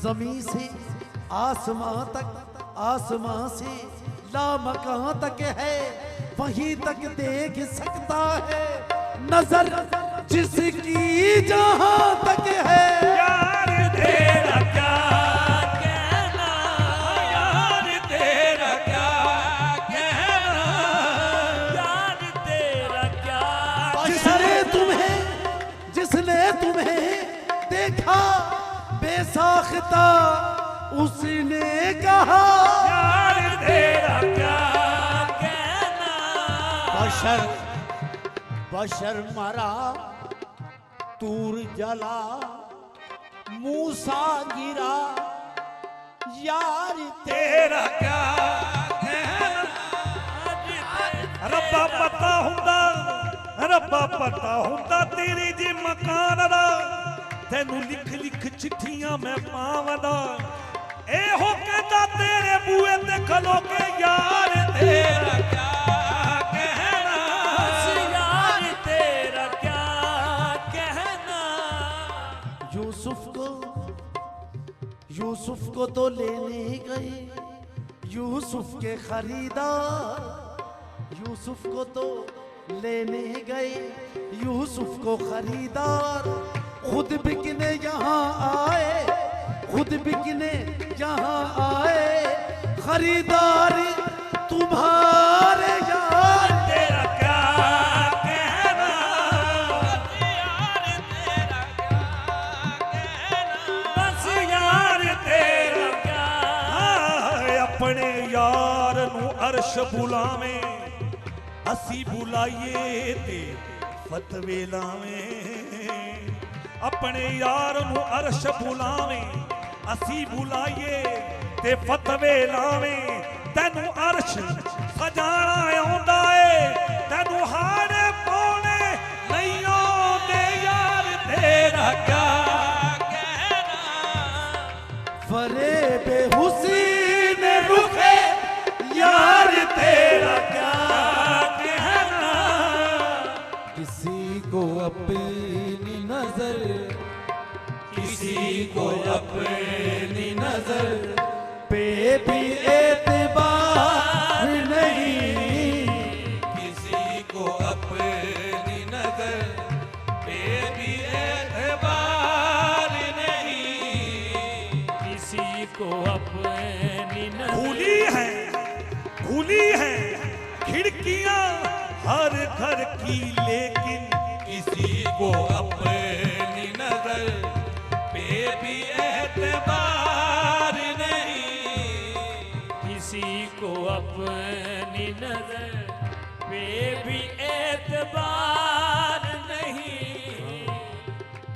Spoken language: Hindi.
जमीन से आसमां तक, आसमां से लामकां तक है, वहीं तक देख सकता है नजर जिसकी जहां तक है। यार तेरा क्या कहना, यार तेरा क्या कहना, यार तेरा क्या जिसने तुम्हें देखा बेसाख्ता उसने कहा यार तेरा क्या कहना। बशर बशर मरा, तूर जला, मूसा गिरा, यार तेरा क्या कहना। रब्बा पता हुंदा, रब्बा पता हुंदा तेरी जी मकान दा, तेनू लिख लिख चिट्ठियां मैं पावदा, एहो कहता तेरे बूए ते खलो के यार तेरा क्या कहना, यार तेरा क्या कहना। यूसुफ को तो लेने गए यूसुफ के खरीदार, यूसुफ को तो लेने गए यूसुफ को खरीदार, खुद बिकने यहाँ आए, खुद बिकने यहाँ आए, खरीदार तुम्हारे यार तेरा क्या कहना, यार तेरा क्या कहना, बस यार तेरा क्या। अपने यार नू अर्श बुलावे, असी बुलाइए ते फतवे लावें। अपने यार नू अर्श बुलावे, असी बुलाइए ते फतवे लावें। तेनू अर्श सजाना आउंदा है, तेनू हाड़े पाने नहीं आउंदे यार तेरा क्या कहना। फरेब हुस्न रुखे यार तेरा क्या कहना। किसी को अपनी नजर, किसी को अपनी नजर पे भी एतबार नहीं, किसी को अपनी नजर पे भी एतबार नहीं, किसी को अपनी नजर। खुली है खिड़कियां हर घर की, लेकिन किसी को अपनी नजर पे भी एतबार नहीं, किसी को अपनी नजर पे भी एतबार